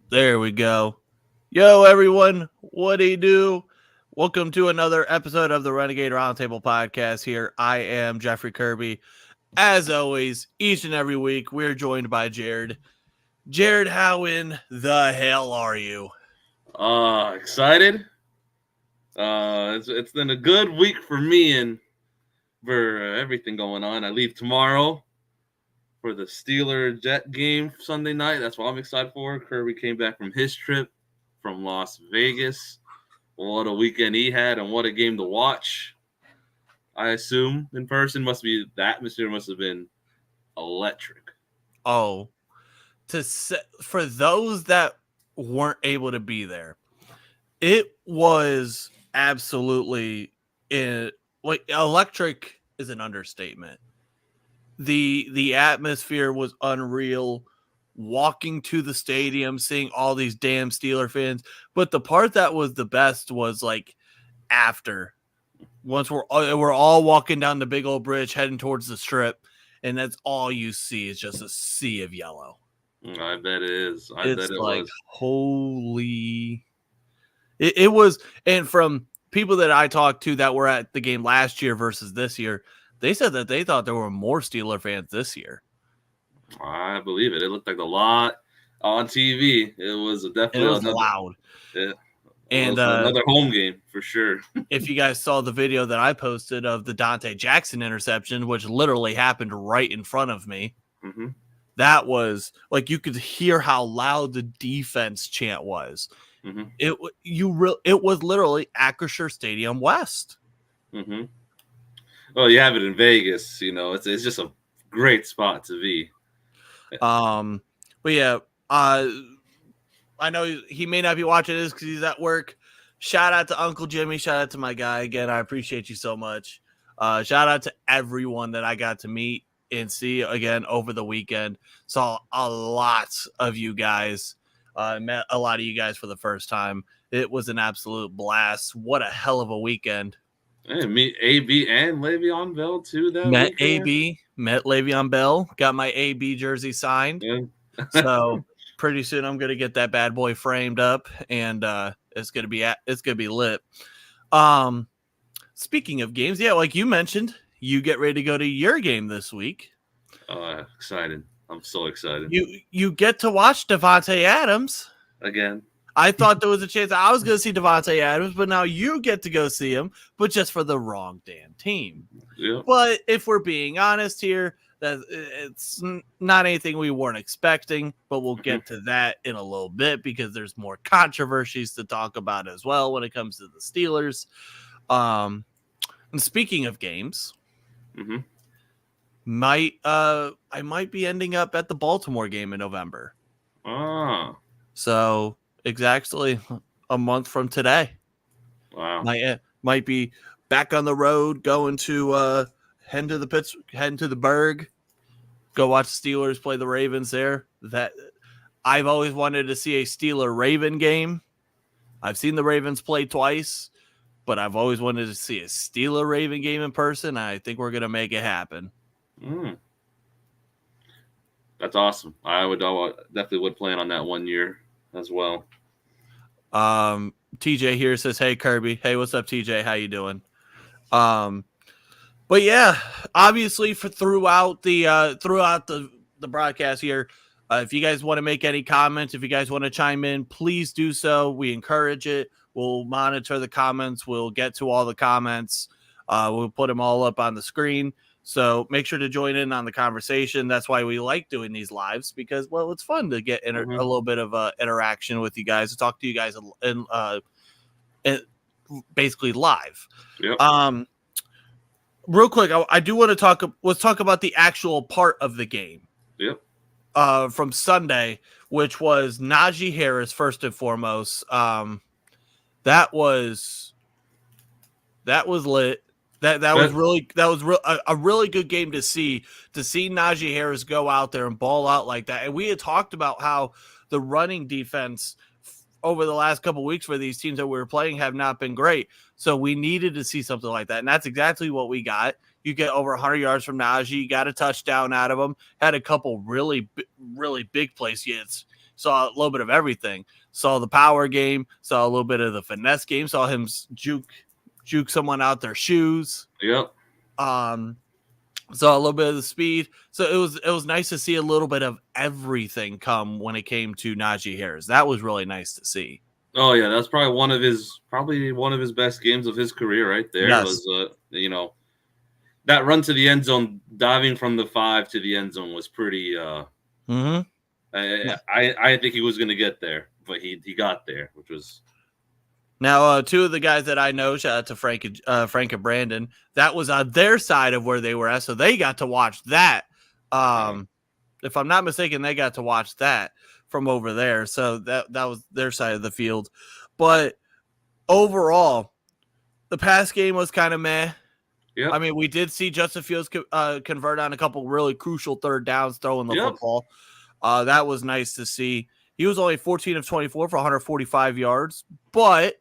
There we go. Yo, everyone. What do you do? Welcome to another episode of the Renegade Roundtable podcast here. I am Jeffrey Kirby. As always, each and every week, we're joined by Jared. Jared, how in the hell are you? Excited. It's been a good week for me and for everything going on. I leave tomorrow for the Steeler Jet game Sunday night. That's what I'm excited for. Kirby came back from his trip from Las Vegas. What a weekend he had, and what a game to watch. I assume in person the atmosphere must have been electric. Oh, for those that weren't able to be there, it was absolutely electric is an understatement. The atmosphere was unreal. Walking to the stadium, seeing all these damn Steeler fans, but the part that was the best was like after, once we're all walking down the big old bridge heading towards the strip, and that's all you see is just a sea of yellow. I bet it is. It's It like was. holy. It was, and from people that I talked to that were at the game last year versus this year, they said that they thought there were more Steeler fans this year. I believe it. It looked like a lot on TV. It was And it was loud. It And was another home game for sure. if you guys saw the video that I posted of the Dante Jackson interception, which literally happened right in front of me, Mm-hmm. that was like you could hear how loud the defense chant was. Mm-hmm. It was literally Acrisure Stadium West. Mm-hmm. Well, you have it in Vegas. You know, it's just a great spot to be. But yeah, I know he may not be watching this because he's at work. Shout out to Uncle Jimmy. Shout out to my guy again. I appreciate you so much. Shout out to everyone that I got to meet and see again over the weekend. Saw a lot of you guys. Met a lot of you guys for the first time. It was an absolute blast. What a hell of a weekend. Hey, meet AB and Le'Veon Bell too. Met weekend. AB, met Le'Veon Bell, got my AB jersey signed. Yeah. So pretty soon I'm gonna get that bad boy framed up, and it's gonna be lit. Speaking of games, yeah, like you mentioned, you get ready to go to your game this week. Excited! I'm so excited. You get to watch Davante Adams again. I thought there was a chance I was going to see Davante Adams, but now you get to go see him, but just for the wrong damn team. Yeah. But if we're being honest here, that it's not anything we weren't expecting, but we'll get to that in a little bit because there's more controversies to talk about as well when it comes to the Steelers. And speaking of games, mm-hmm. I might be ending up at the Baltimore game in November. So exactly a month from today. Wow. Might be back on the road, going to heading to the Berg, go watch the Steelers play the Ravens there. That I've always wanted to see a Steeler-Raven game. I've seen the Ravens play twice, but I've always wanted to see a Steeler-Raven game in person. I think we're gonna make it happen. That's awesome. I definitely would plan on that one year as well. TJ here says, "Hey Kirby, hey, what's up, TJ? How you doing?" But yeah, obviously throughout the broadcast here, if you guys want to make any comments, if you guys want to chime in, please do so. We encourage it. We'll monitor the comments. We'll get to all the comments. We'll put them all up on the screen. So make sure to join in on the conversation. That's why we like doing these lives because, well, it's fun to get a little bit of interaction with you guys, to talk to you guys and basically live. Yep. Real quick, I do want to let's talk about the actual part of the game. Yep. From Sunday, which was Najee Harris first and foremost. That was lit. That was a really good game to see Najee Harris go out there and ball out like that. And we had talked about how the running defense over the last couple of weeks for these teams that we were playing have not been great. So we needed to see something like that. And that's exactly what we got. You get over 100 yards from Najee, got a touchdown out of him, had a couple really, really big plays. saw a little bit of everything. Saw the power game, saw a little bit of the finesse game, saw him juke someone out their shoes. Yep. Saw a little bit of the speed. So it was nice to see a little bit of everything come when it came to Najee Harris. That was really nice to see. Oh yeah, that's probably one of his best games of his career right there. Yes. Was that run to the end zone, diving from the 5 to the end zone was pretty. Mm-hmm. I think he was going to get there, but he got there, which was. Now, two of the guys that I know, shout out to Frank and Brandon, that was on their side of where they were at, so they got to watch that. If I'm not mistaken, they got to watch that from over there, so that was their side of the field. But overall, the pass game was kind of meh. Yep. I mean, we did see Justin Fields convert on a couple really crucial third downs throwing the football. That was nice to see. He was only 14 of 24 for 145 yards, but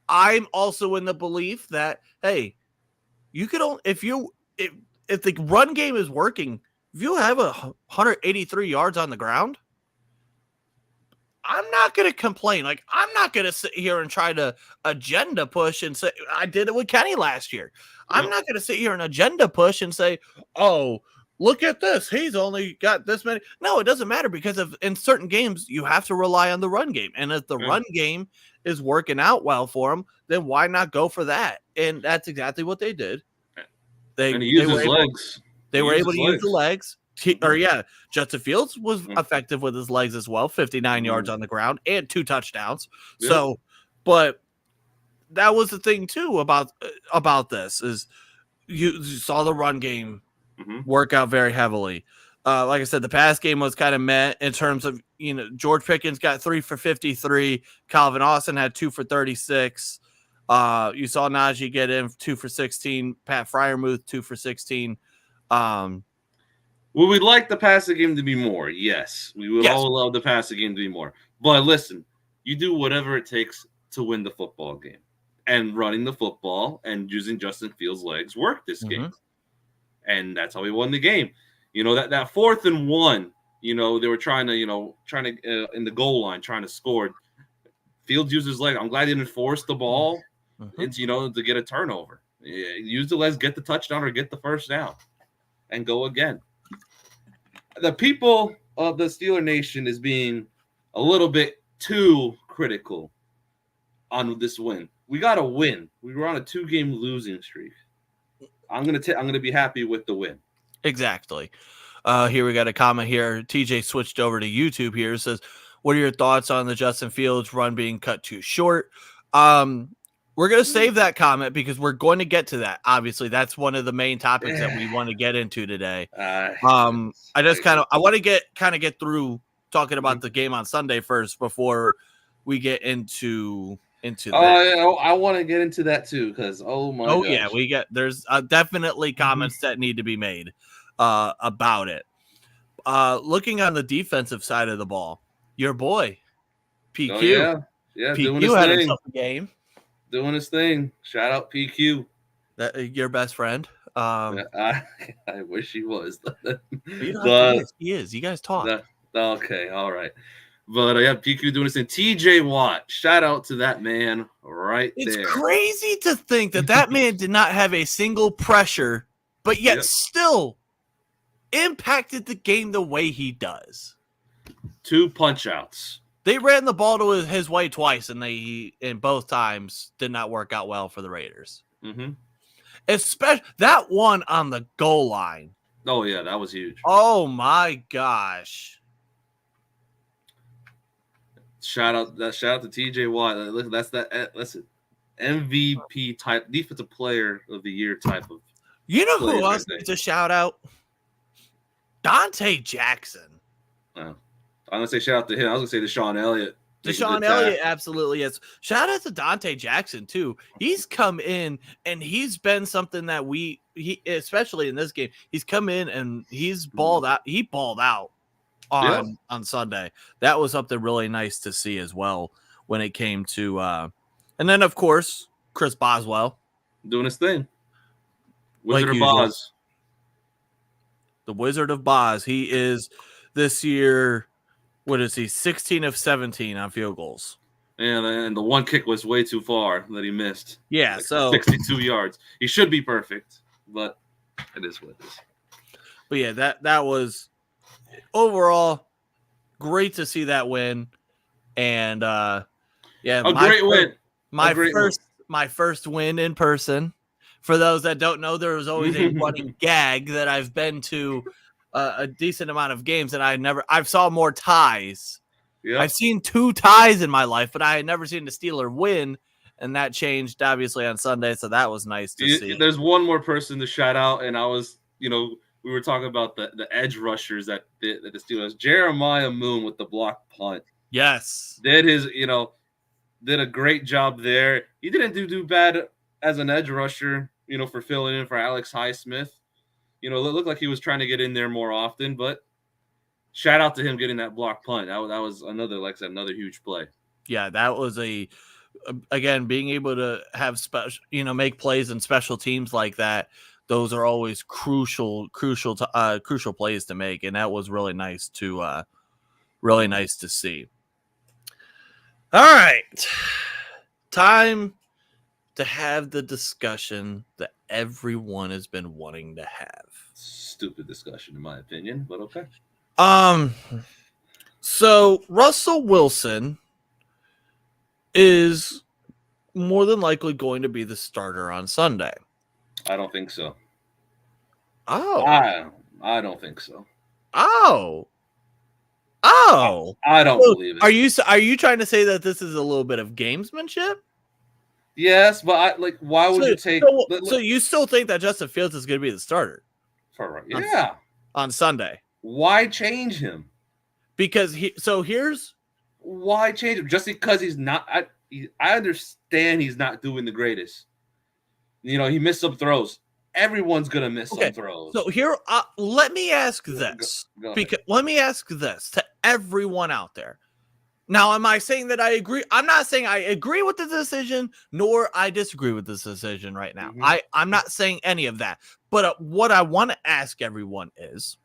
I'm also in the belief that, hey, you could only, if the run game is working, if you have 183 yards on the ground, I'm not going to complain. Like, I'm not going to sit here and try to agenda push and say, I did it with Kenny last year. I'm not going to sit here and agenda push and say, oh, look at this. He's only got this many. No, it doesn't matter because in certain games, you have to rely on the run game. And if the run game is working out well for him, then why not go for that? And that's exactly what they did. He used his legs. They were able to use the legs. Justin Fields was effective with his legs as well, 59 yards on the ground and 2 touchdowns. Yeah. So, but that was the thing too about this is you saw the run game work out very heavily. Like I said, the pass game was kind of meh in terms of, George Pickens got 3 for 53. Calvin Austin had 2 for 36. You saw Najee get in 2 for 16. Pat Freiermuth 2 for 16. Well, we'd like the passing game to be more. Yes, we would all love the passing game to be more. But listen, you do whatever it takes to win the football game. And running the football and using Justin Fields' legs worked this game. And that's how we won the game. That 4th and 1, they were trying to in the goal line, trying to score. Fields used his leg. I'm glad he didn't force the ball, to get a turnover. Use the legs, get the touchdown or get the first down and go again. The people of the Steeler Nation is being a little bit too critical on this win. We got to win. We were on a 2-game losing streak. I'm gonna be happy with the win. Exactly. Here we got a comment here. TJ switched over to YouTube here. It says, what are your thoughts on the Justin Fields run being cut too short? We're going to save that comment because we're going to get to that. Obviously, that's one of the main topics that we want to get into today. I want to get through talking about the game on Sunday first before we get into that. I want to get into that too because gosh. Yeah, there's definitely comments that need to be made about it. Looking on the defensive side of the ball, your boy PQ, PQ had himself a game. Doing his thing. Shout out PQ. Your best friend. I wish he was. He is. You guys talk. Okay, all right. But PQ doing his thing. TJ Watt. Shout out to that man there. It's crazy to think that man did not have a single pressure, but yet still impacted the game the way he does. 2 punch outs. They ran the ball to his way twice, and in both times did not work out well for the Raiders. Especially that one on the goal line. Oh yeah, that was huge. Oh my gosh! Shout out to TJ Watt. Listen, MVP type, defensive player of the year type of. You know who else needs a shout out? Dante Jackson. I'm going to say shout out to him. I was going to say Deshaun Elliott. Deshaun Elliott absolutely is. Shout out to Dante Jackson, too. He's come in, and he's been something that he especially in this game, he's come in and he's balled out. He balled out on Sunday. That was something really nice to see as well when it came to and then, of course, Chris Boswell. Doing his thing. Wizard of Oz. The Wizard of Oz. He is this year What is he? 16 of 17 on field goals. And the one kick was way too far that he missed. Yeah, like so 62 yards. He should be perfect, but it is what it is. But yeah, that was overall great to see that win. And yeah, Great win. My first win in person. For those that don't know, there was always a running gag that I've been to a decent amount of games, and I've saw more ties. Yep. I've seen 2 ties in my life, but I had never seen the Steeler win, and that changed obviously on Sunday, so that was nice to see. There's one more person to shout out, and I was, we were talking about the edge rushers that the Steelers. Jeremiah Moon with the block punt. Yes. Did a great job there. He didn't do bad as an edge rusher, for filling in for Alex Highsmith. It looked like he was trying to get in there more often, but shout out to him getting that block punt. That was another, like I said, another huge play. Yeah, that was again, being able to have make plays and special teams like that. Those are always crucial plays to make, and that was really nice to see. All right, time to have the discussion that everyone has been wanting to have. Stupid discussion, in my opinion, but okay. So Russell Wilson is more than likely going to be the starter on Sunday. I don't think so. Oh. I don't think so. Oh. I don't believe it. Are you trying to say that this is a little bit of gamesmanship? Yes, but why would you take? So you still think that Justin Fields is going to be the starter? On Sunday. Why change him? Because why change him? Just because he's not. I understand he's not doing the greatest. He missed some throws. Everyone's gonna miss some throws. So here, let me ask this. Let me ask this to everyone out there. Now, am I saying that I agree? I'm not saying I agree with the decision, nor I disagree with this decision right now. Mm-hmm. I'm not saying any of that. But what I want to ask everyone is,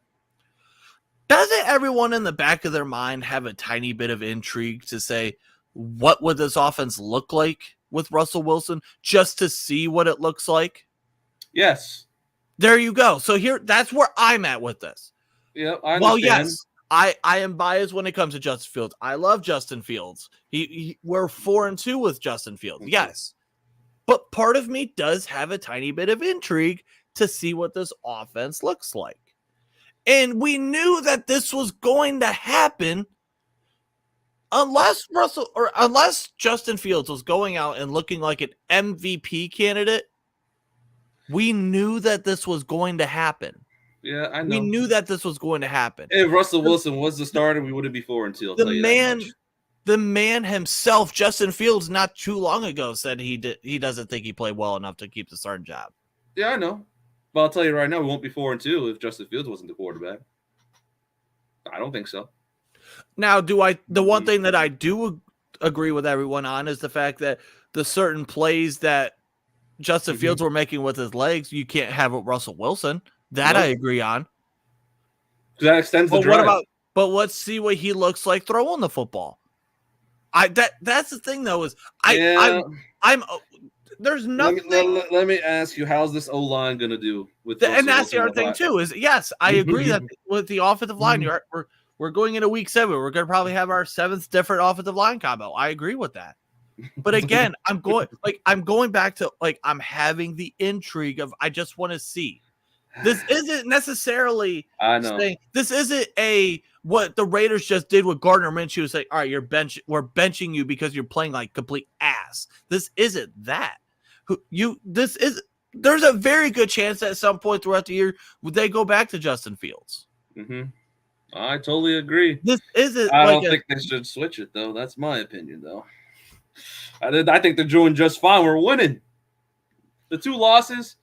doesn't everyone in the back of their mind have a tiny bit of intrigue to say, what would this offense look like with Russell Wilson, just to see what it looks like? Yes. There you go. So that's where I'm at with this. Yeah, I understand. Well, yes, I am biased when it comes to Justin Fields. I love Justin Fields. We're 4-2 with Justin Fields. Mm-hmm. Yes. But part of me does have a tiny bit of intrigue to see what this offense looks like. And we knew that this was going to happen unless Justin Fields was going out and looking like an MVP candidate. We knew that this was going to happen. Yeah, I know. We knew that this was going to happen. If Russell Wilson was the starter, we wouldn't be 4-2. The man himself, Justin Fields, not too long ago said he doesn't think he played well enough to keep the starting job. Yeah, I know. But I'll tell you right now, we won't be 4-2 if Justin Fields wasn't the quarterback. I don't think so. Now, the one thing that I do agree with everyone on is the fact that the certain plays that Justin Fields were making with his legs, you can't have with Russell Wilson. That I agree on. That extends the drive. But let's see what he looks like throwing the football. That's the thing though, is I'm there's nothing. Let me ask you, how's this O-line gonna do with? And that's the other thing too. Is yes, I agree that with the offensive line, we're going into week 7. We're gonna probably have our 7th different offensive line combo. I agree with that. But again, I'm going back to I'm having the intrigue of I just want to see. This isn't necessarily saying this isn't what the Raiders just did with Gardner Minshew. Say, all right, we're benching you because you're playing like complete ass. This isn't that. There's a very good chance that at some point throughout the year they go back to Justin Fields. Mm-hmm. I totally agree. This isn't. I don't think they should switch it though. That's my opinion though. I think they're doing just fine. We're winning. The 2 losses.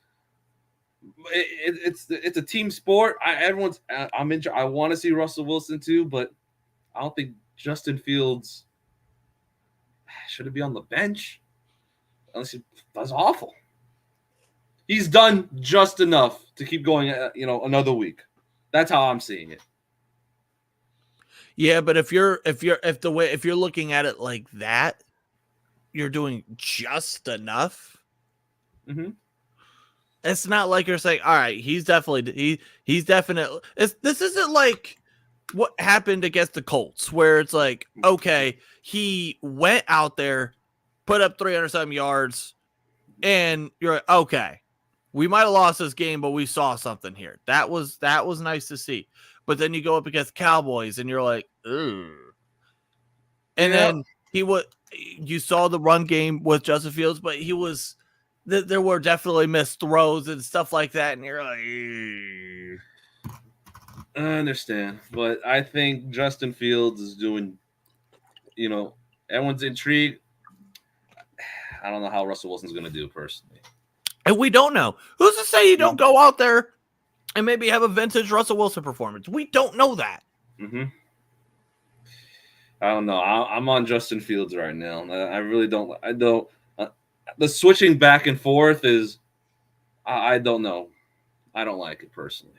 It's a team sport. I'm in. I want to see Russell Wilson too, but I don't think Justin Fields should be on the bench. Unless that's awful. He's done just enough to keep going. Another week. That's how I'm seeing it. Yeah, but if you're looking at it like that, you're doing just enough. Mm-hmm. It's not like you're saying, all right, he's definitely. This isn't like what happened against the Colts, where it's like, okay, he went out there, put up 300 some yards, and you're like, okay, we might have lost this game, but we saw something here. That was nice to see. But then you go up against Cowboys, and you're like, ugh. And Yeah. then you saw the run game with Justin Fields, but there were definitely missed throws and stuff like that. And you're like, ugh. I understand, but I think Justin Fields is doing, everyone's intrigued. I don't know how Russell Wilson's going to do personally. And we don't know. Who's to say you don't go out there and maybe have a vintage Russell Wilson performance? We don't know that. Mm-hmm. I don't know. I'm on Justin Fields right now. I really don't. I don't. The switching back and forth is, I don't know. I don't like it personally.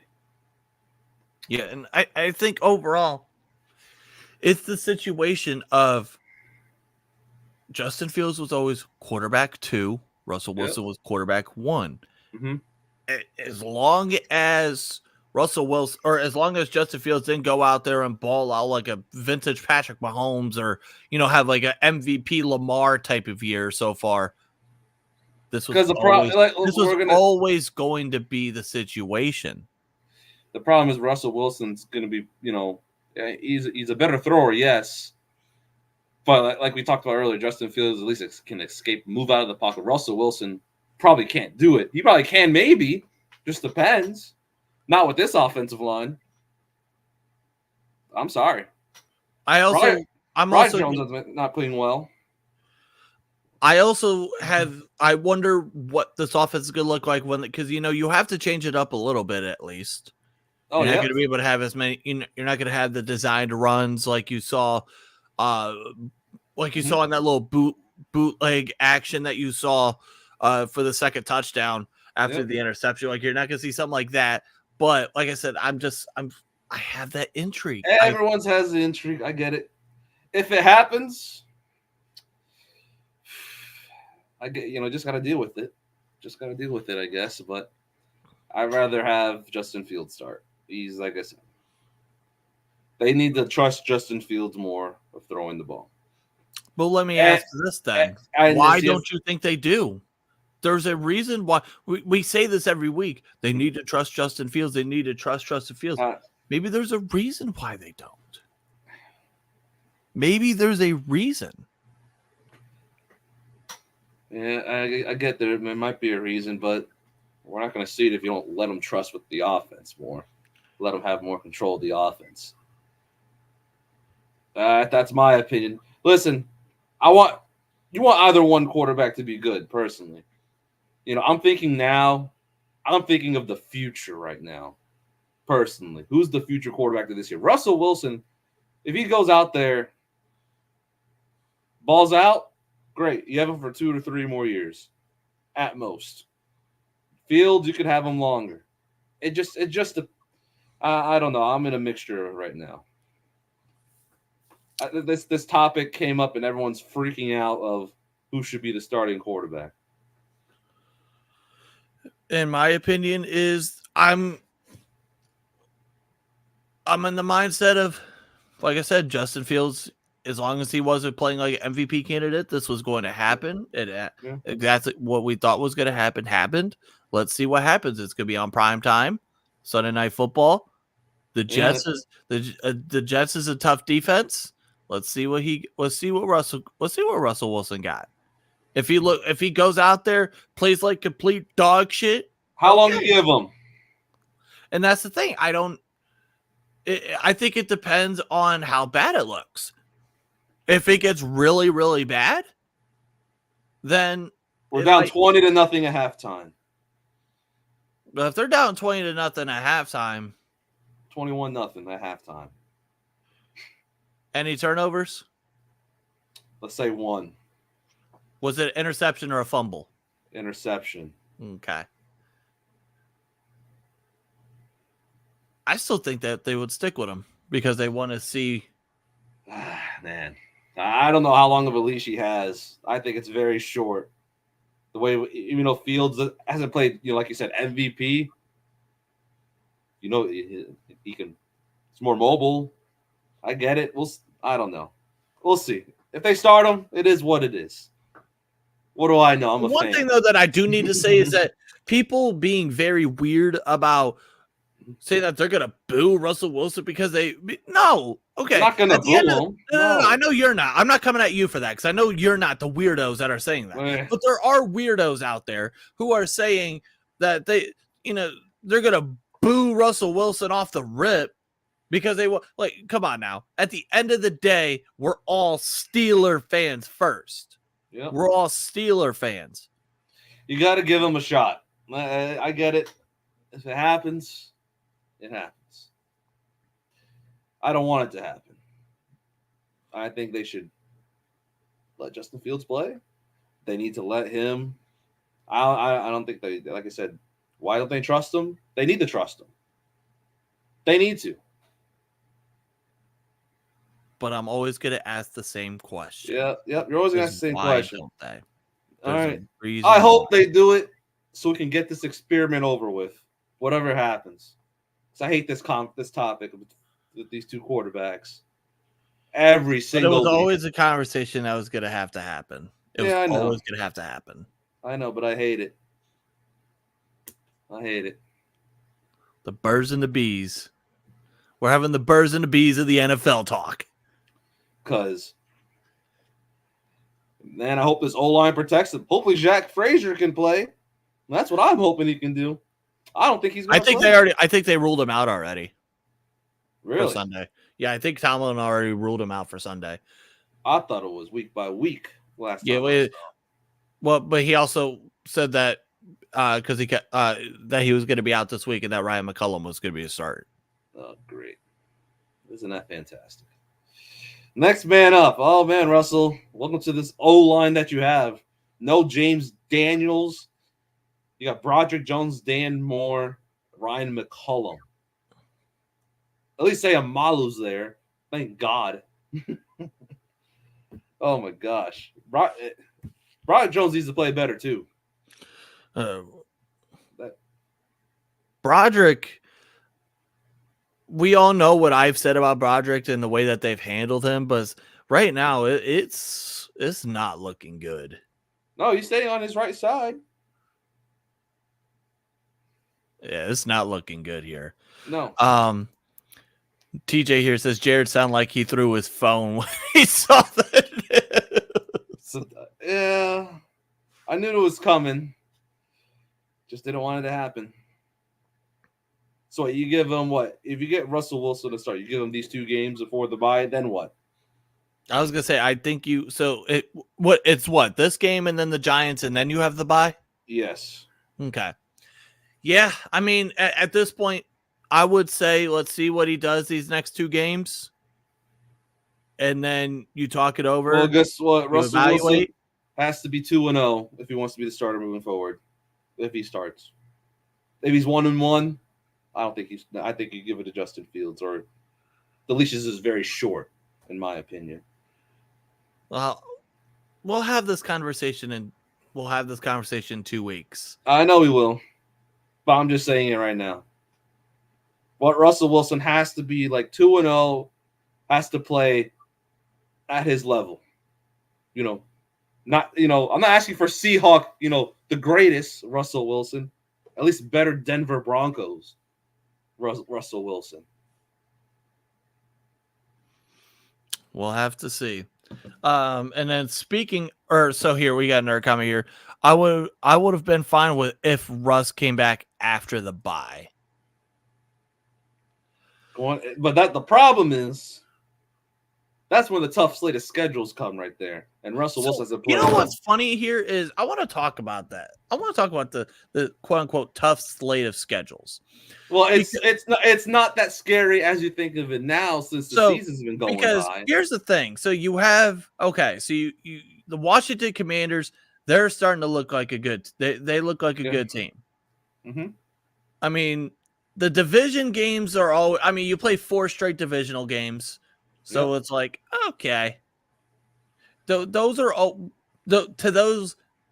Yeah, and I think overall, it's the situation of Justin Fields was always quarterback 2. Russell Wilson was quarterback 1. Mm-hmm. As long as Russell Wilson, or as long as Justin Fields didn't go out there and ball out like a vintage Patrick Mahomes, or have like an MVP Lamar type of year so far, this was always going to be the situation. The problem is Russell Wilson's going to be, he's a better thrower, yes. But like we talked about earlier, Justin Fields at least can move out of the pocket. Russell Wilson probably can't do it. He probably can, maybe. Just depends. Not with this offensive line. I'm sorry. I'm Bryce Jones is not playing well. I wonder what this offense is going to look like because you have to change it up a little bit at least. You're not going to be able to have as many. You're not going to have the designed runs like you saw, in that little bootleg action that you saw for the second touchdown after the interception. Like, you're not going to see something like that. But like I said, I have that intrigue. Everyone has the intrigue. I get it. If it happens, I get, just got to deal with it. Just got to deal with it, I guess. But I'd rather have Justin Fields start. He's, like I said, they need to trust Justin Fields more of throwing the ball. Well, let me ask this then. Why don't you think they do? There's a reason why we say this every week. They need to trust Justin Fields. They need to trust Justin Fields. Maybe there's a reason why they don't. Maybe there's a reason. Yeah, I get there. There might be a reason, but we're not going to see it if you don't let them trust with the offense more. Let them have more control of the offense. That's my opinion. Listen, you want either one quarterback to be good, personally. I'm thinking of the future right now, personally. Who's the future quarterback of this year? Russell Wilson, if he goes out there, balls out, great. You have him for 2 to 3 more years at most. Fields, you could have him longer. I don't know. I'm in a mixture right now. This topic came up and everyone's freaking out of who should be the starting quarterback. In my opinion, is I'm in the mindset of, like I said, Justin Fields. As long as he wasn't playing like an MVP candidate, this was going to happen. Exactly what we thought was going to happen happened. Let's see what happens. It's going to be on prime time, Sunday Night Football. The Jets is a tough defense. Let's see what Russell Wilson got. If he goes out there, plays like complete dog shit. How long do you give him? And that's the thing. I think it depends on how bad it looks. If it gets really, really bad, then we're down 20-0 at halftime. But if they're down 20-0 at halftime, 21-0 at halftime. Any turnovers? Let's say 1. Was it an interception or a fumble? Interception. Okay. I still think that they would stick with him because they want to see Man, I don't know how long of a leash he has. I think it's very short. The way, even though Fields hasn't played, like you said, MVP, he can. It's more mobile. I get it. I don't know. We'll see. If they start him, it is what it is. What do I know? I'm a One fan. thing though that I do need to say is that people being very weird about saying that they're gonna boo Russell Wilson because okay. I'm not gonna boo him. No, I know you're not. I'm not coming at you for that because I know you're not the weirdos that are saying that. But there are weirdos out there who are saying that they're gonna boo Russell Wilson off the rip because they will. Like, come on now. At the end of the day, we're all Steeler fans first. Yep. We're all Steeler fans. You got to give him a shot. I get it. If it happens, it happens. I don't want it to happen. I think they should let Justin Fields play. They need to let him. I don't think they, like I said, why don't they trust him? They need to trust him. They need to. But I'm always going to ask the same question. Yep. You're always going to ask the same question. Don't they? All right. I hope they do it so we can get this experiment over with, whatever happens. Because I hate this topic with these two quarterbacks. Every single. But it was always a conversation that was going to have to happen. It was always going to have to happen. I know, but I hate it. The birds and the bees. We're having the birds and the bees of the NFL talk. Because, man, I hope this O-line protects him. Hopefully Jack Frazier can play. That's what I'm hoping he can do. I don't think he's going to play. I think they ruled him out already. Really? For Sunday. Yeah, I think Tomlin already ruled him out for Sunday. I thought it was week by week last time. Yeah, but he also said that because that he was going to be out this week and that Ryan McCullum was going to be a start. Oh, great. Isn't that fantastic? Next man up. Oh, man, Russell. Welcome to this O-line that you have. No James Daniels. You got Broderick Jones, Dan Moore, Ryan McCullum. At least say Amalu's there. Thank God. Oh, my gosh. Broderick Jones needs to play better, too. Broderick, we all know what I've said about Broderick and the way that they've handled him, but right now it's not looking good. No, he's staying on his right side. Yeah, it's not looking good here. No. TJ here says Jared sounded like he threw his phone when he saw that. Yeah, I knew it was coming. Just didn't want it to happen. So you give him what? If you get Russell Wilson to start, you give him these 2 games before the bye, then what? I was gonna say, I think it's what this game and then the Giants and then you have the bye? Yes. Okay. Yeah, I mean, at this point, I would say let's see what he does these next 2 games, and then you talk it over. Well, guess what? Russell Wilson has to be 2-0 if he wants to be the starter moving forward. If he starts, if he's 1-1, I think you give it to Justin Fields, or the leashes is very short, in my opinion. Well, we'll have this conversation in 2 weeks. I know we will, but I'm just saying it right now. What Russell Wilson has to be like 2-0, has to play at his level. I'm not asking for Seahawk, the greatest Russell Wilson, at least better Denver Broncos Russell Wilson. We'll have to see. And then so here we got another comment here. I would have been fine with if Russ came back after the bye. But the problem is that's when the tough slate of schedules come right there. And Russell Wilson has a play. You know what's funny here is I want to talk about that. I want to talk about the quote unquote tough slate of schedules. Well, it's not that scary as you think of it now since the season's been going by. Here's the thing. So you have the Washington Commanders, they're starting to look like they look like a good team. Mm-hmm. I mean, the division games are you play 4 straight divisional games. So it's like, okay. Those are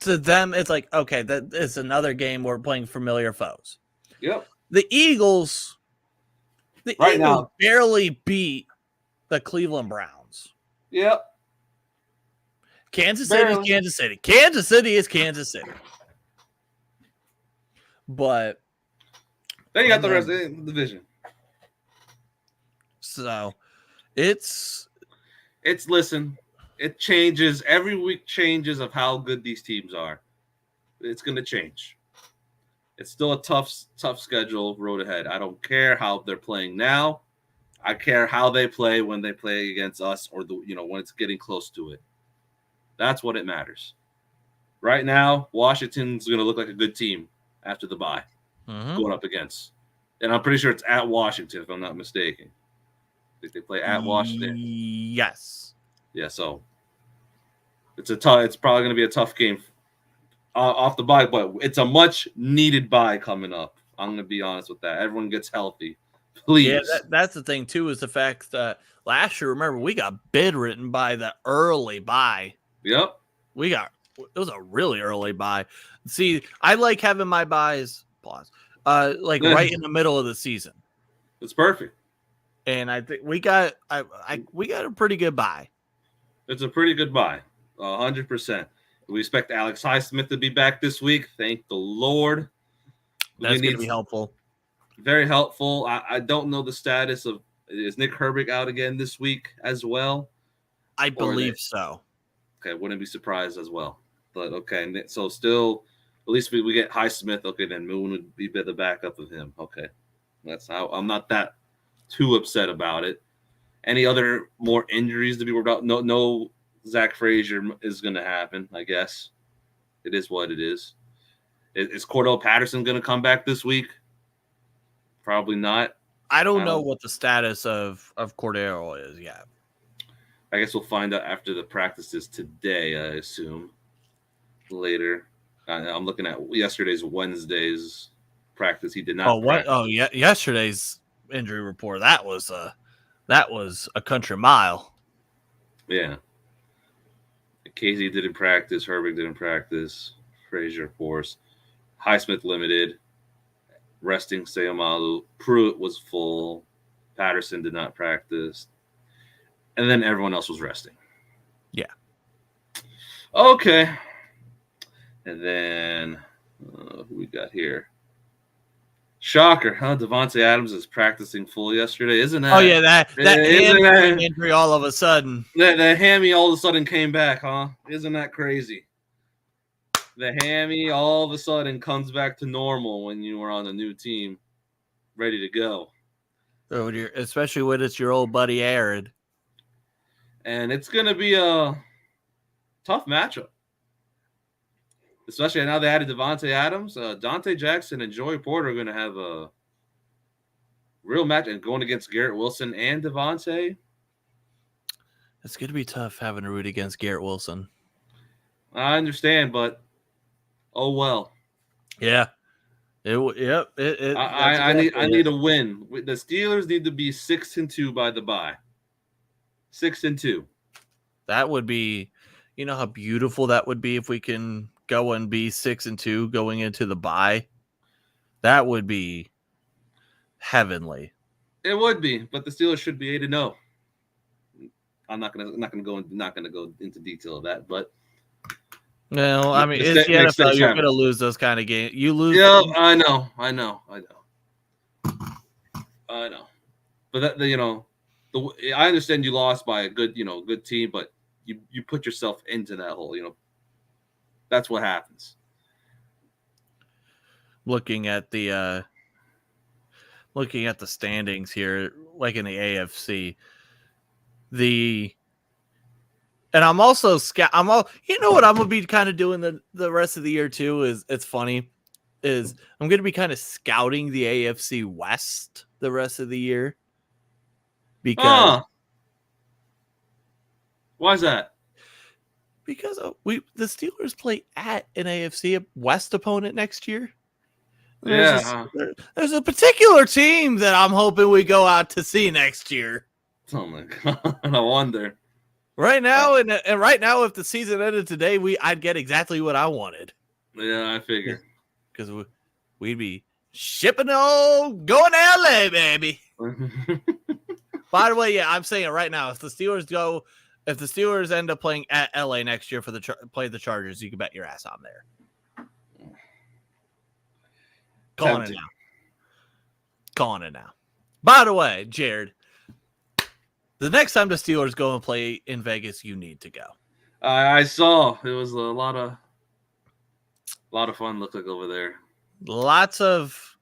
to them, it's like, okay, that is another game where we're playing familiar foes. Yep. The Eagles Now barely beat the Cleveland Browns. Yep. Kansas City is Kansas City. Kansas City is Kansas City. But then you got the rest of the division. So it's listen, it changes every week, changes of how good these teams are. It's going to change. It's still a tough schedule road ahead. I don't care how they're playing now. I care how they play when they play against us, or when it's getting close to it. That's what it matters. Right now, Washington's going to look like a good team after the bye going up against. And I'm pretty sure it's at Washington, if I'm not mistaken. I think they play at Washington. Yes. Yeah, so it's probably going to be a tough game off the bye, but it's a much needed bye coming up. I'm going to be honest with that. Everyone gets healthy. Please. Yeah, that's the thing, too, is the fact that last year, remember, we got bedridden by the early bye. Yep. It was a really early bye. See, I like having my buys, right in the middle of the season. It's perfect. And I think we got a pretty good bye. It's a pretty good bye, 100%. We expect Alex Highsmith to be back this week. Thank the Lord. That's going to be helpful. Very helpful. I don't know the status of, is Nick Herbig out again this week as well? I believe so. Okay, wouldn't be surprised as well. But okay, so still, at least we get Highsmith. Okay, then Moon would be the backup of him. Okay, that's how I'm not that too upset about it. Any other more injuries to be worried about? No. Zach Frazier is going to happen. I guess it is what it is. Is Cordell Patterson going to come back this week? Probably not. I don't know what the status of Cordero is yet. I guess we'll find out after the practices today, I assume. Later. I'm looking at Wednesday's practice. He did not practice. Yeah, yesterday's injury report. That was a country mile. Yeah. Casey didn't practice. Herbig didn't practice. Frazier, of course. Highsmith limited. Resting Seumalo. Pruitt was full. Patterson did not practice. And then everyone else was resting. Yeah. Okay. And then who we got here? Shocker, huh? Devontae Adams is practicing full yesterday. Isn't that? Oh, yeah, that injury all of a sudden. The hammy all of a sudden came back, huh? Isn't that crazy? The hammy all of a sudden comes back to normal when you were on a new team, ready to go. So especially when it's your old buddy Aaron. And it's going to be a tough matchup. Especially now they added Devontae Adams. Dante Jackson and Joey Porter are going to have a real match, and going against Garrett Wilson and Devontae. It's going to be tough having to root against Garrett Wilson. I understand, but oh well. Yeah. I need a win. The Steelers need to be 6-2 by the bye. 6-2. That would be, you know how beautiful that would be if we can go and be 6-2 going into the bye. That would be heavenly. It would be, but the Steelers should be 8-0. I'm not gonna go into detail of that, but no, I mean it's the NFL. You're gonna lose those kind of games. You lose. Yeah, I know. But that I understand you lost by a good team, but you put yourself into that hole. That's what happens. Looking at the standings here, like in the AFC, and I'm also what I'm gonna be kind of doing the rest of the year too is it's funny is I'm gonna be kind of scouting the AFC West the rest of the year because why is that? Because the Steelers play at an AFC West opponent next year. There's a particular team that I'm hoping we go out to see next year. Oh my god! I wonder. Right now, and right now, if the season ended today, I'd get exactly what I wanted. Yeah, I figure. Because we'd be shipping going to LA, baby. By the way, yeah, I'm saying it right now. If the Steelers end up playing at LA next year for play the Chargers, you can bet your ass on there. Calling it now. By the way, Jared, the next time the Steelers go and play in Vegas, you need to go. I saw it was a lot of fun. Looked like over there. Lots of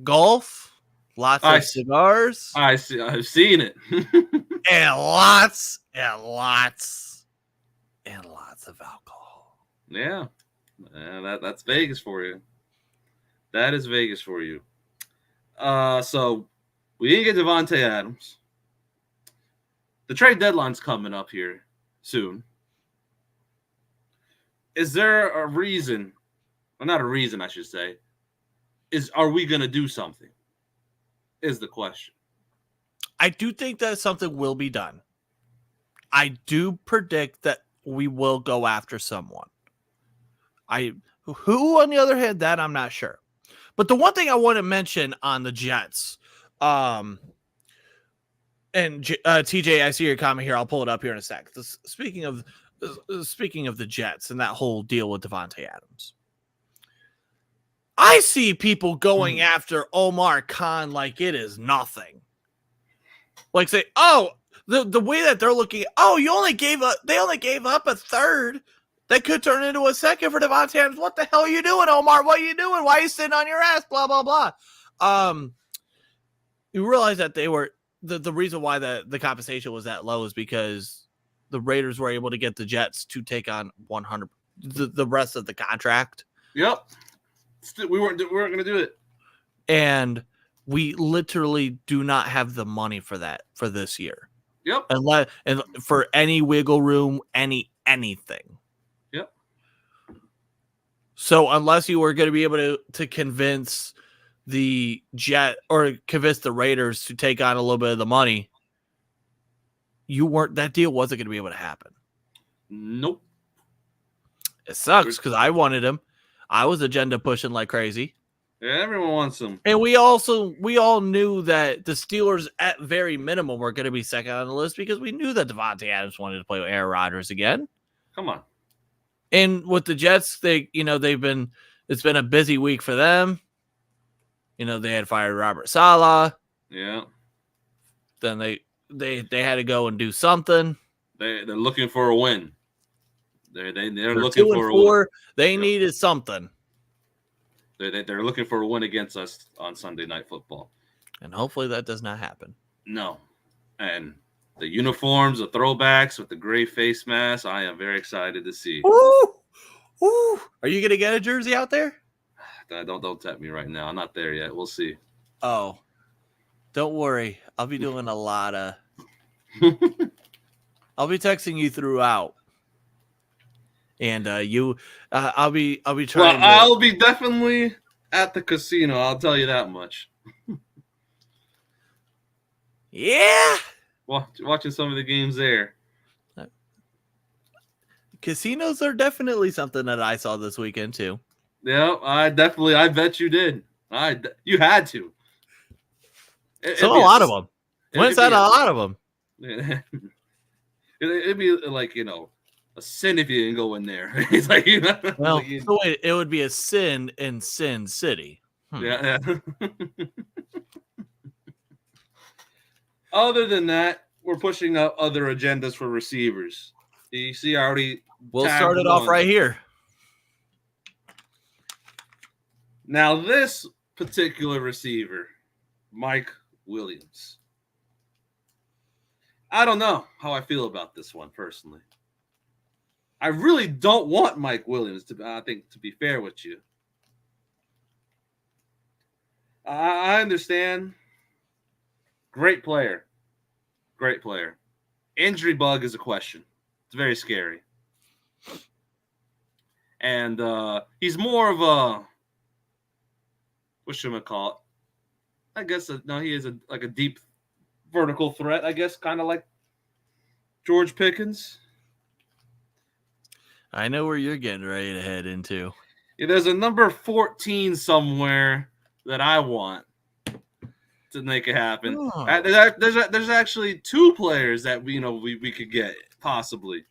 golf, lots of cigars. I've seen it, and lots of alcohol. Yeah, that's Vegas for you. That is Vegas for you. So we didn't get Devontae Adams. The trade deadline's coming up here soon. Is there a reason? Well, not a reason, I should say. Are we going to do something? Is the question. I do think that something will be done. I do predict that we will go after someone. Who, on the other hand, that I'm not sure. But the one thing I want to mention on the Jets, and TJ, I see your comment here. I'll pull it up here in a sec. Speaking of the Jets and that whole deal with Devontae Adams, I see people going after Omar Khan like it is nothing. Like say, oh, the way that they're looking, oh, they only gave up a third that could turn into a second for Devontae Adams. What the hell are you doing, Omar? What are you doing? Why are you sitting on your ass? Blah, blah, blah. You realize that they were the reason why the compensation was that low is because the Raiders were able to get the Jets to take on 100 the rest of the contract. Yep. We weren't going to do it. And we literally do not have the money for that for this year. Yep. And for any wiggle room, anything. Yep. So unless you were going to be able to convince the Jet or convince the Raiders to take on a little bit of the money, that deal wasn't going to be able to happen. Nope. It sucks because I wanted him. I was agenda pushing like crazy. Yeah, everyone wants him. And we all knew that the Steelers at very minimum were going to be second on the list because we knew that Devontae Adams wanted to play with Aaron Rodgers again. Come on. And with the Jets, it's been a busy week for them. They had fired Robert Saleh. Yeah. Then they had to go and do something. They're looking for a win. They're looking 2-4. for a win. They needed something. They're looking for a win against us on Sunday Night Football. And hopefully that does not happen. No. And the uniforms, the throwbacks with the gray face mask, I am very excited to see. Ooh. Ooh. Are you going to get a jersey out there? Don't tempt me right now. I'm not there yet. We'll see. Oh. Don't worry. I'll be doing a lot of I'll be texting you throughout. And I'll be trying. Well, I'll be definitely at the casino. I'll tell you that much. Yeah. Watching some of the games there. Casinos are definitely something that I saw this weekend too. Yeah, I bet you did. You had to. A lot of them. When's that? A lot of them. It'd be like a sin if you didn't go in there. It's like well, so wait, it would be a sin in Sin City. Yeah. Other than that, we're pushing out other agendas for receivers. You see, we'll start it off right here. Now, this particular receiver, Mike Williams. I don't know how I feel about this one personally. I really don't want Mike Williams to be fair with you. I understand. Great player. Injury bug is a question. It's very scary. And he's more of a, what should I call it? I guess, no, he is a deep vertical threat, I guess, kind of like George Pickens. I know where you're getting ready to head into. Yeah, there's a number 14 somewhere that I want to make it happen. Oh. There's actually 2 players that we could get possibly.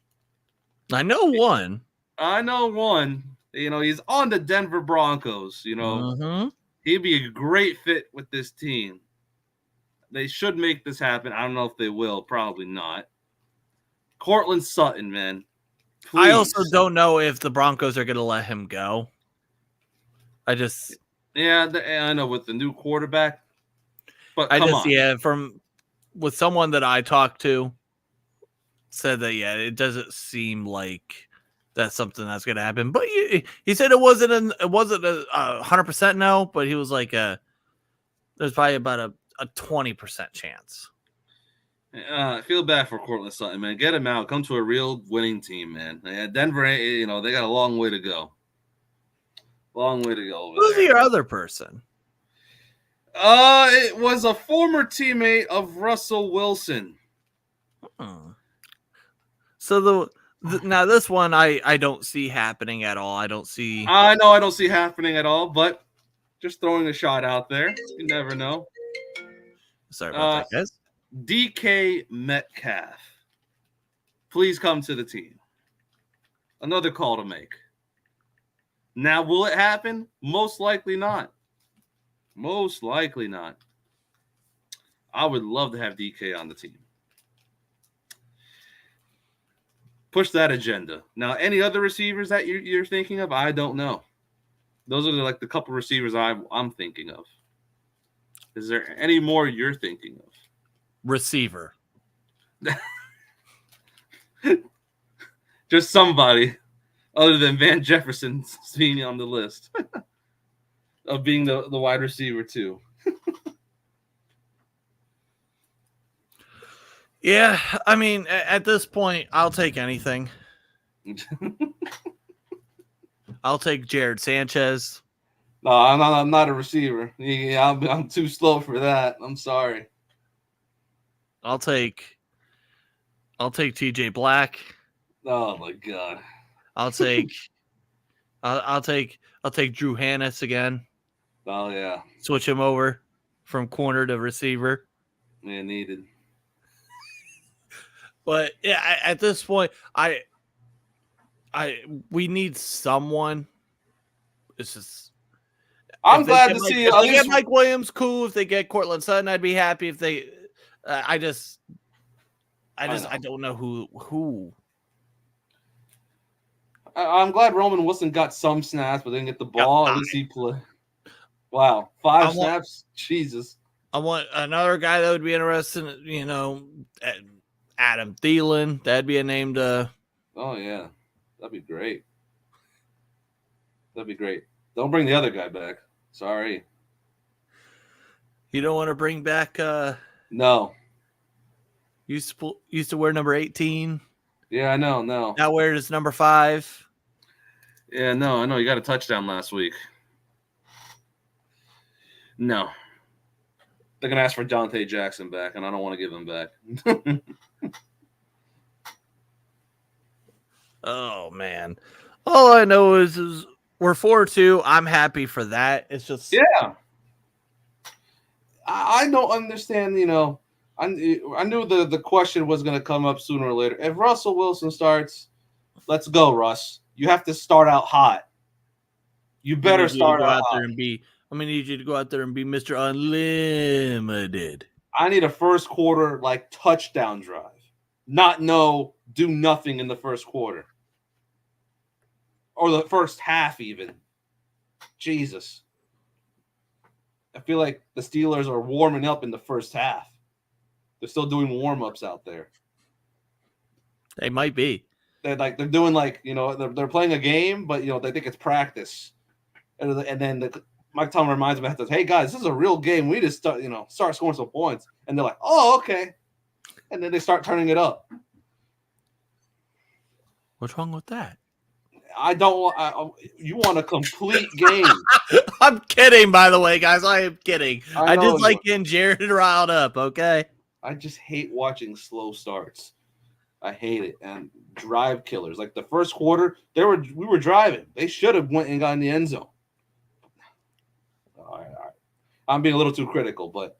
I know one. I know one. He's on the Denver Broncos. Mm-hmm. He'd be a great fit with this team. They should make this happen. I don't know if they will. Probably not. Cortland Sutton, man. Please. I also don't know if the Broncos are going to let him go. Yeah, I know with the new quarterback. But with someone that I talked to said that, it doesn't seem like that's something that's going to happen. But he said it wasn't a 100% no, but he was like, there's probably about a 20% chance. I feel bad for Cortland Sutton, man. Get him out. Come to a real winning team, man. Yeah, Denver, they got a long way to go. Long way to go over Who's there. your other person? It was a former teammate of Russell Wilson. So now this one I don't see happening at all. I don't see happening at all, but just throwing a shot out there. You never know. Sorry about that, guys. DK Metcalf. Please come to the team. Another call to make. Now, will it happen? Most likely not. Most likely not. I would love to have DK on the team. Push that agenda. Now, any other receivers that you're thinking of? I don't know. Those are the couple receivers I'm thinking of. Is there any more you're thinking of? Receiver. Just somebody other than Van Jefferson being on the list of being the wide receiver too. Yeah, I mean, at this point, I'll take anything. I'll take Jared Sanchez. No, I'm not a receiver. Yeah, I'm too slow for that. I'm sorry. I'll take TJ Black. Oh my God. I'll take Drew Hannes again. Oh yeah. Switch him over from corner to receiver. Yeah, needed. But yeah, at this point, we need someone. It's just. I'm glad to see. If they get Mike Williams, cool. If they get Cortland Sutton, I'd be happy. If they, I don't know who. I'm glad Roman Wilson got some snaps, but didn't get the ball. At least he played. Wow, 5 snaps. Jesus. I want another guy that would be interested. Adam Thielen. That'd be a name to. Oh yeah, that'd be great. That'd be great. Don't bring the other guy back. Sorry. You don't want to bring back. No. Used to wear number 18. Yeah, I know. No. Now wears number 5. Yeah, no, I know. You got a touchdown last week. No. They're gonna ask for Dante Jackson back, and I don't want to give him back. Oh man. All I know is we're 4-2. I'm happy for that. It's just I don't understand. I knew the question was going to come up sooner or later. If Russell Wilson starts, let's go, Russ. You have to start out hot. You better start out hot. I'm gonna need you to go out there and be Mr. Unlimited. I need a first quarter touchdown drive. Do nothing in the first quarter. Or the first half even. Jesus. I feel like the Steelers are warming up in the first half. They're still doing warm-ups out there. They might be. They're doing they're playing a game, but they think it's practice. And then Mike Tomlin reminds them after, hey guys, this is a real game. We just start scoring some points. And they're like, oh, okay. And then they start turning it up. What's wrong with that? You want a complete game. I'm kidding, by the way, guys. I am kidding. I just getting Jared riled up, okay? I just hate watching slow starts. I hate it. And drive killers. Like the first quarter, we were driving. They should have went and got in the end zone. All right. I'm being a little too critical, but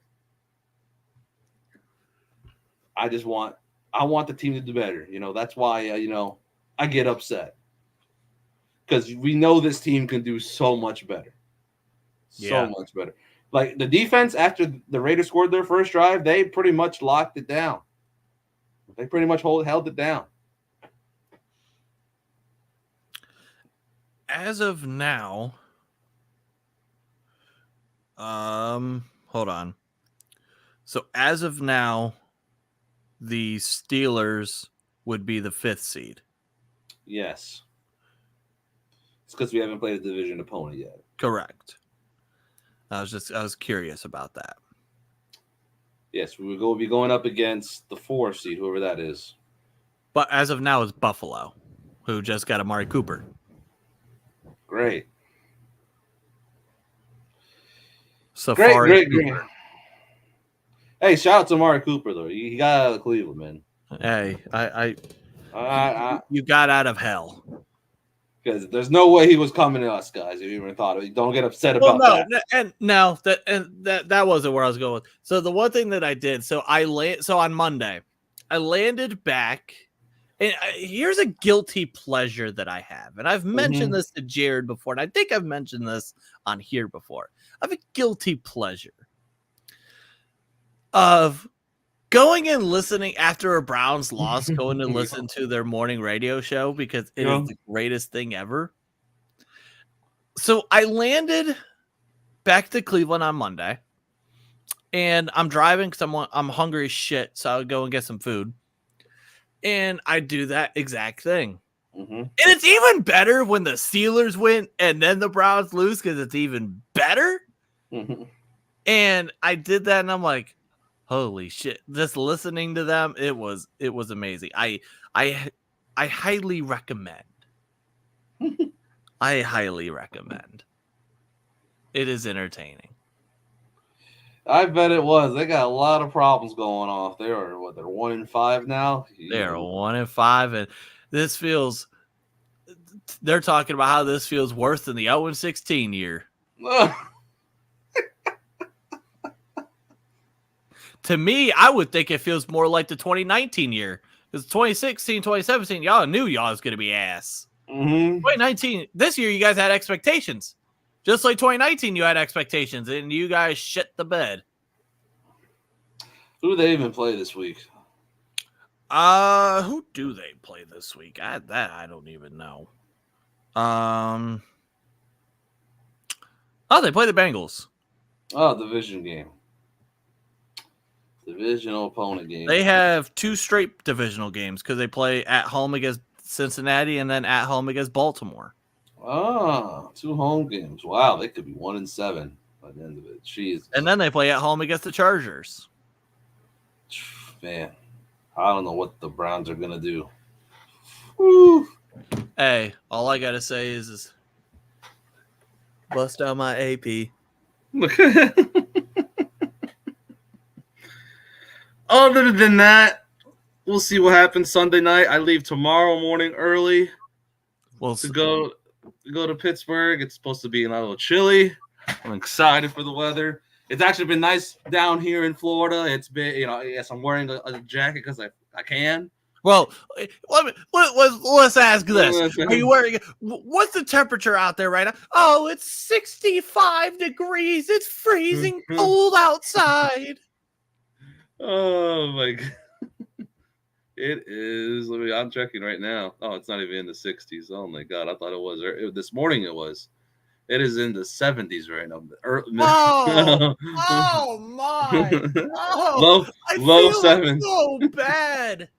I want the team to do better. That's why I get upset. Because we know this team can do so much better. So much better. Like the defense, after the Raiders scored their first drive, they pretty much locked it down. They pretty much held it down. As of now, hold on. So as of now, the Steelers would be the 5th seed. Yes. It's because we haven't played a division opponent yet. Correct. I was curious about that. Yes, we will be going up against the 4th seed, whoever that is. But as of now, it's Buffalo, who just got Amari Cooper. Great. Great. Hey, shout out to Amari Cooper though. He got out of Cleveland, man. Hey, you got out of hell. Because there's no way he was coming to us, guys. If you even thought of it, don't get upset about that. That wasn't where I was going. So the one thing that I did, so on Monday, I landed back, and here's a guilty pleasure that I have, and I've mentioned this to Jared before, and I think I've mentioned this on here before. I have a guilty pleasure of going and listening after a Browns loss, going to listen to their morning radio show because it is the greatest thing ever. So I landed back to Cleveland on Monday, and I'm driving because I'm hungry as shit, so I would go and get some food. And I do that exact thing. And it's even better when the Steelers win and then the Browns lose because it's even better. And I did that, and I'm like, holy shit! Just listening to them, it was amazing. I highly recommend. I highly recommend. It is entertaining. I bet it was. They got a lot of problems going off. They're 1-5 now. They're 1-5, and this feels. They're talking about how this feels worse than the 0-16 year. To me, I would think it feels more like the 2019 year. Because 2016, 2017, y'all knew y'all was going to be ass. 2019, this year you guys had expectations. Just like 2019, you had expectations, and you guys shit the bed. Who do they even play this week? Who do they play this week? I don't even know. Oh, they play the Bengals. Oh, division game. Divisional opponent game. They have 2 straight divisional games because they play at home against Cincinnati and then at home against Baltimore. 2 home games. Wow, they could be 1-7 by the end of it. Jeez. And then they play at home against the Chargers. Man, I don't know what the Browns are gonna do. Woo. Hey, all I gotta say is bust out my AP. Other than that, we'll see what happens Sunday night. I leave tomorrow morning early to go to Pittsburgh. It's supposed to be a little chilly. I'm excited for the weather. It's actually been nice down here in Florida. It's been, yes, I'm wearing a jacket because I can. Well, let's ask this. Are you wearing? What's the temperature out there right now? Oh, it's 65 degrees. It's freezing cold outside. Oh my God. It is. I'm checking right now. Oh, it's not even in the 60s. Oh my God. I thought it was. This morning it was. It is in the 70s right now. Oh my. Oh, low 70s. So bad.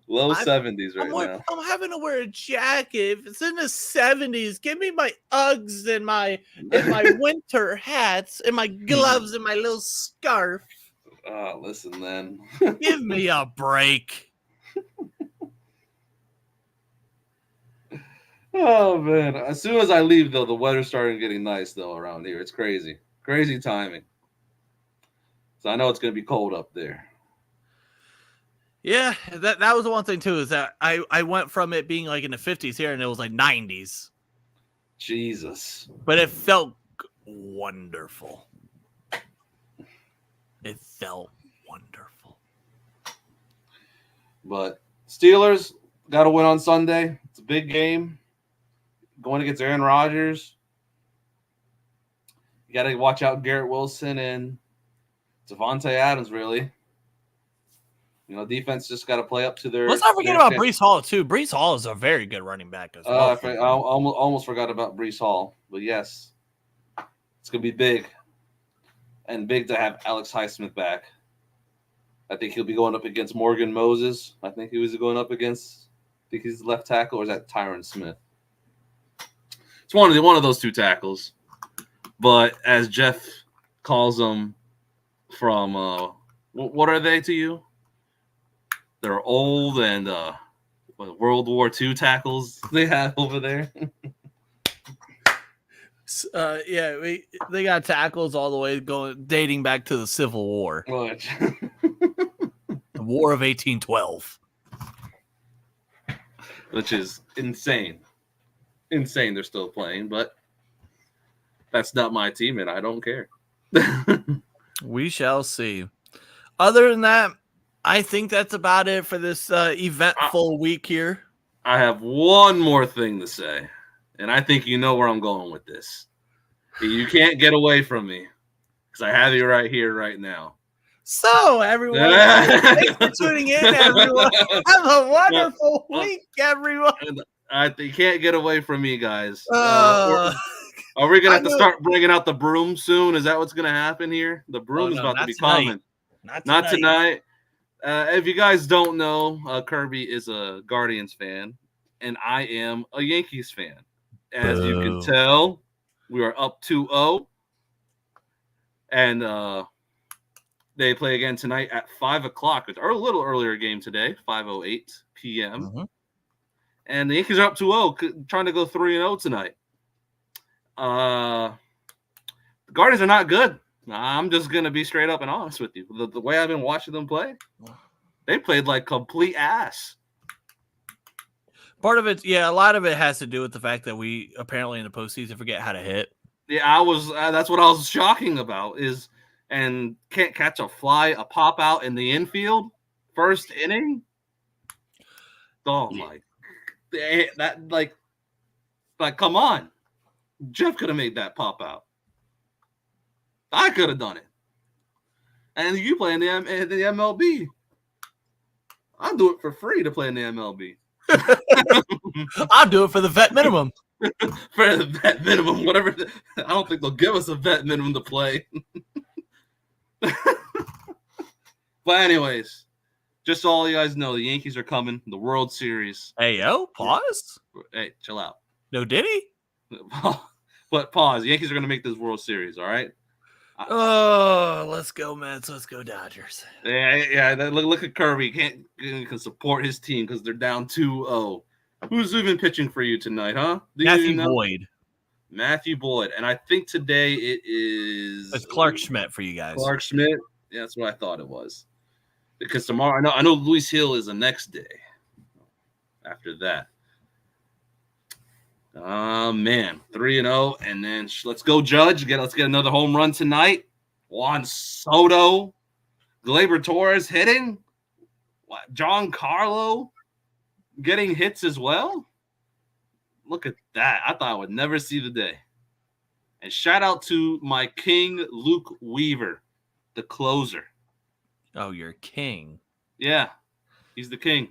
Low 70s right now. I'm having to wear a jacket. If it's in the 70s, give me my Uggs and my winter hats and my gloves and my little scarf. Oh, listen, then. Give me a break. Oh, man. As soon as I leave, though, the weather's starting getting nice, though, around here. It's crazy. Crazy timing. So I know it's going to be cold up there. Yeah, that was the one thing too, is that I went from it being like in the 50s here and it was like 90s. Jesus. But it felt wonderful. It felt wonderful. But Steelers got to win on Sunday. It's a big game. Going against Aaron Rodgers. You got to watch out Garrett Wilson and Devontae Adams, really. Defense just got to play up to their. Let's not forget about Breece Hall, too. Breece Hall is a very good running back as well. I almost forgot about Breece Hall. But yes, it's going to be big. And big to have Alex Highsmith back. I think he'll be going up against Morgan Moses. I think he was going up against. I think he's left tackle, or is that Tyron Smith? It's one of those two tackles. But as Jeff calls them, from what are they to you? They're old and World War II tackles they have over there. They got tackles all the way dating back to the Civil War. The War of 1812. Which is insane. Insane they're still playing, but that's not my team, and I don't care. We shall see. Other than that, I think that's about it for this eventful week here. I have one more thing to say, and I think you know where I'm going with this. You can't get away from me because I have you right here, right now. So, everyone, thanks for tuning in, everyone. Have a wonderful week, everyone. You can't get away from me, guys. Are we going to have to start bringing out the broom soon? Is that what's going to happen here? The broom is about to be common. Not tonight. If you guys don't know, Kirby is a Guardians fan, and I am a Yankees fan. As you can tell, we are up 2-0. And they play again tonight at 5 o'clock. It's a little earlier game today, 5:08 p.m. Mm-hmm. And the Yankees are up 2-0, trying to go 3-0 tonight. The Guardians are not good. I'm just going to be straight up and honest with you. The way I've been watching them play, they played like complete ass. Part of it, a lot of it has to do with the fact that we apparently in the postseason forget how to hit. Yeah, that's what I was shocking about and can't catch a fly, a pop out in the infield, first inning. Oh my, come on. Jeff could have made that pop out. I could have done it. And you play in the MLB. I'll do it for free to play in the MLB. I'll do it for the vet minimum. For the vet minimum, whatever. I don't think they'll give us a vet minimum to play. But anyways, just so all you guys know, the Yankees are coming. The World Series. Hey, yo, pause. Hey, chill out. No Diddy? But pause. The Yankees are going to make this World Series, all right? Oh, let's go, Mets. Let's go, Dodgers. Yeah. Look at Kirby. He can support his team because they're down 2-0. Who's even pitching for you tonight, huh? Matthew Boyd. Matthew Boyd. And I think today it's Clark Schmidt for you guys. Clark Schmidt. Yeah, that's what I thought it was. Because tomorrow, I know Luis Hill is the next day after that. Man, 3-0, and then let's go, Judge. Let's get another home run tonight. Juan Soto, Gleyber Torres hitting. John Carlo getting hits as well. Look at that! I thought I would never see the day. And shout out to my king, Luke Weaver, the closer. Oh, you're king. Yeah, he's the king.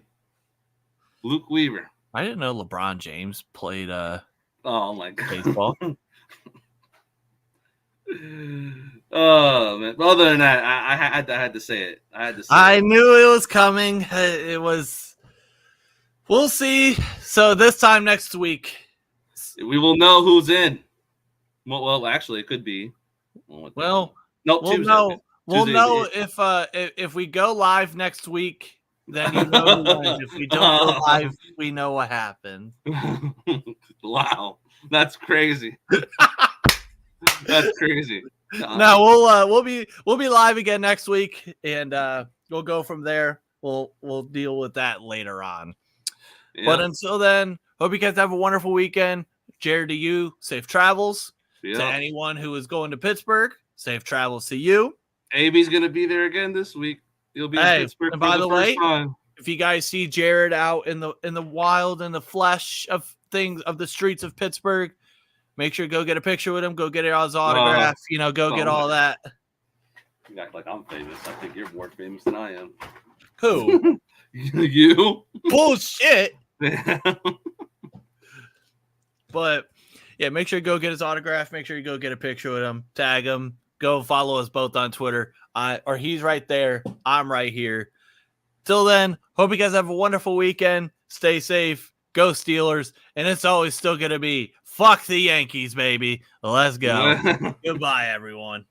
Luke Weaver. I didn't know LeBron James played oh my God. baseball. Oh man! Other than that, I had to say it. I knew it was coming. It was. We'll see. So this time next week, we will know who's in. Well, actually, it could be. Well, no, we'll Tuesday. know. We'll Tuesday. know if we go live next week. Then you know who won. If we don't go live, we know what happened. Wow, that's crazy. That's crazy. No, we'll be live again next week, and we'll go from there. we'll deal with that later on. Yeah. But until then, hope you guys have a wonderful weekend. Jared, to you, safe travels. Yeah. To anyone who is going to Pittsburgh, safe travels to you. AB's gonna be there again this week. He'll be in Pittsburgh and for by the the first way, time. if you guys see Jared out in the wild, in the flesh of things of the streets of Pittsburgh, make sure to go get a picture with him. Go get his autograph. Go get all that. You act like I'm famous. I think you're more famous than I am. Who? You? Bullshit. But yeah, make sure you go get his autograph. Make sure you go get a picture with him. Tag him. Go follow us both on Twitter. Or he's right there. I'm right here. Till then, hope you guys have a wonderful weekend. Stay safe. Go Steelers. And it's always still going to be fuck the Yankees, baby. Let's go. Goodbye, everyone.